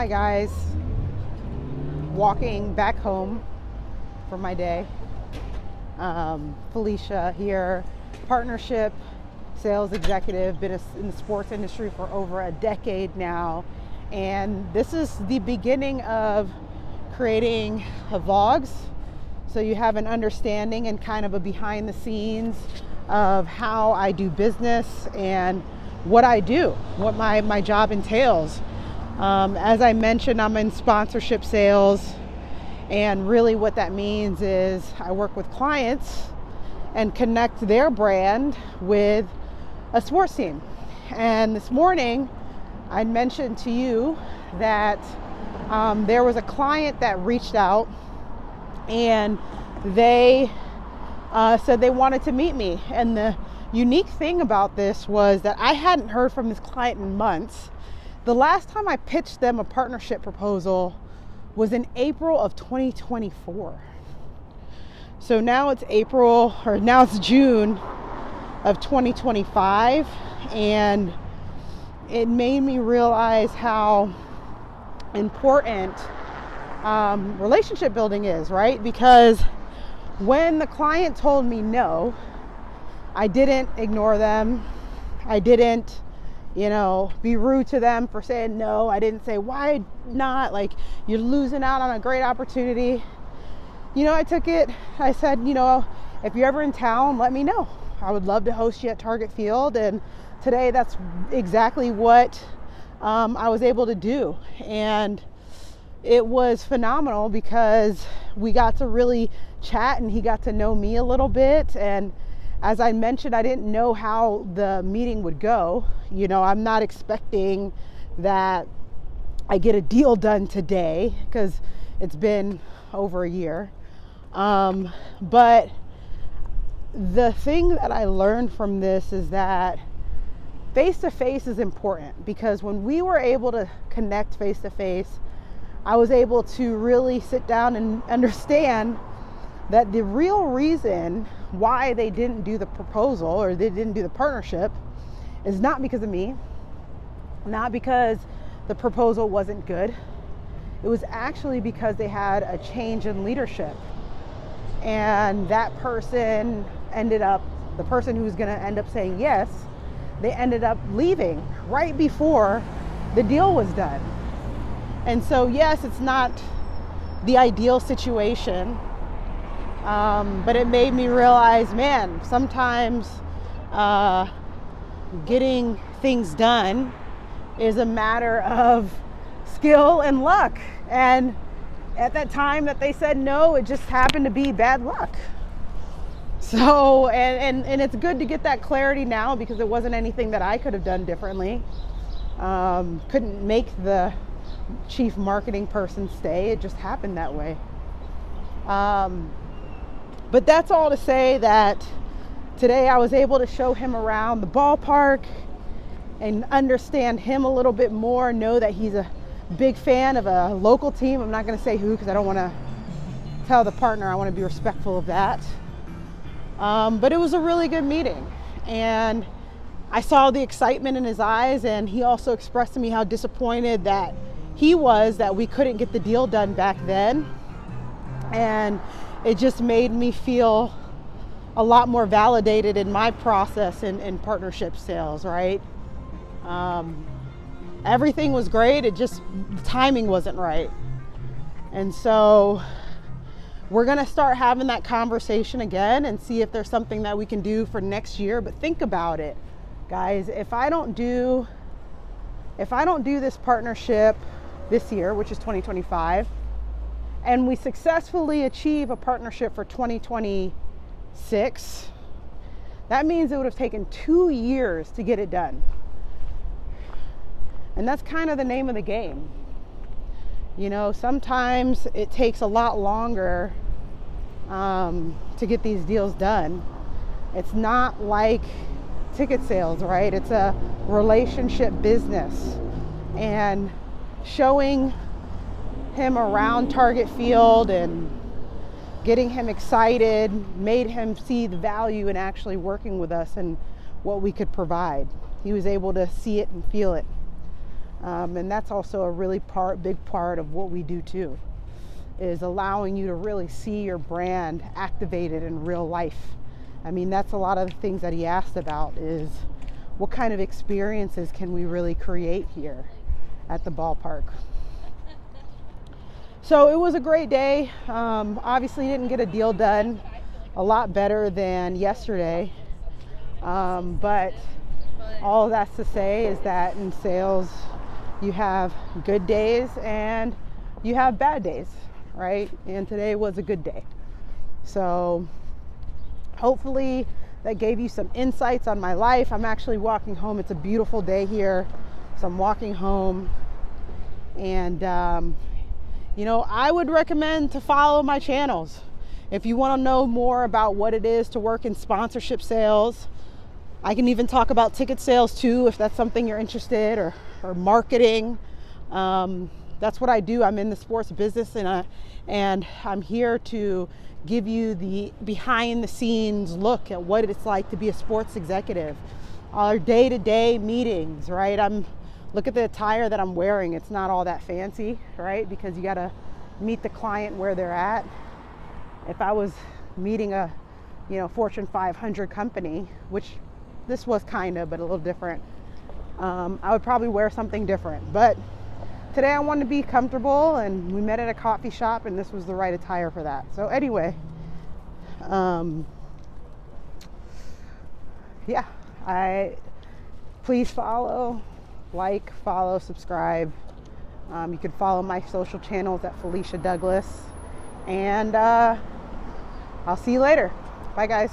Hi guys, walking back home from my day. Felicia here, partnership sales executive, been in the sports industry for over a decade now, and this is the beginning of creating vlogs so you have an understanding and kind of a behind the scenes of how I do business and what I do, what my job entails. As I mentioned, I'm in sponsorship sales, and really what that means is I work with clients and connect their brand with a sports team. And this morning I mentioned to you that there was a client that reached out and they said they wanted to meet me. And the unique thing about this was that I hadn't heard from this client in months. The last time I pitched them a partnership proposal was in April of 2024. So now it's June of 2025, and it made me realize how important relationship building is, right? Because when the client told me no, I didn't ignore them. I didn't be rude to them for saying no. I didn't say, why not? Like, you're losing out on a great opportunity. I took it. I said, if you're ever in town, let me know. I would love to host you at Target Field. And today that's exactly what I was able to do. And it was phenomenal because we got to really chat and he got to know me a little bit. And as I mentioned, I didn't know how the meeting would go. I'm not expecting that I get a deal done today because it's been over a year. But the thing that I learned from this is that face-to-face is important, because when we were able to connect face-to-face, I was able to really sit down and understand that the real reason why they didn't do the proposal or they didn't do the partnership is not because of me, not because the proposal wasn't good. It was actually because they had a change in leadership, and that person the person who was going to end up saying yes, they ended up leaving right before the deal was done. And so yes, it's not the ideal situation, but it made me realize, man, sometimes getting things done is a matter of skill and luck. And at that time that they said no, it just happened to be bad luck. So, and it's good to get that clarity now, because it wasn't anything that I could have done differently. Couldn't make the chief marketing person stay. It just happened that way. But that's all to say that today I was able to show him around the ballpark and understand him a little bit more, know that he's a big fan of a local team. I'm not going to say who because I don't want to tell the partner. I want to be respectful of that. But it was a really good meeting, and I saw the excitement in his eyes, and he also expressed to me how disappointed that he was that we couldn't get the deal done back then. And it just made me feel a lot more validated in my process in partnership sales, right? Everything was great. It just, the timing wasn't right. And so we're going to start having that conversation again and see if there's something that we can do for next year. But think about it, guys. If I don't do this partnership this year, which is 2025, and we successfully achieve a partnership for 2026, that means it would have taken 2 years to get it done. And that's kind of the name of the game. Sometimes it takes a lot longer to get these deals done. It's not like ticket sales, right? It's a relationship business. And showing him around Target Field and getting him excited made him see the value in actually working with us and what we could provide. He was able to see it and feel it. And that's also a really big part of what we do too, is allowing you to really see your brand activated in real life. I mean, that's a lot of the things that he asked about, is what kind of experiences can we really create here at the ballpark. So it was a great day. Obviously didn't get a deal done, a lot better than yesterday. But all that's to say is that in sales, you have good days and you have bad days, right? And today was a good day. So hopefully that gave you some insights on my life. I'm actually walking home. It's a beautiful day here. So I'm walking home, and I would recommend to follow my channels. If you want to know more about what it is to work in sponsorship sales, I can even talk about ticket sales too, if that's something you're interested, or marketing. That's what I do. I'm in the sports business, and I'm here to give you the behind the scenes look at what it's like to be a sports executive. Our day-to-day meetings, right? Look at the attire that I'm wearing. It's not all that fancy, right? Because you got to meet the client where they're at. If I was meeting a, Fortune 500 company, which this was kind of, but a little different, I would probably wear something different. But today I wanted to be comfortable, and we met at a coffee shop, and this was the right attire for that. So anyway, please follow, subscribe. You can follow my social channels at Felicia Douglas, and I'll see you later. Bye, guys.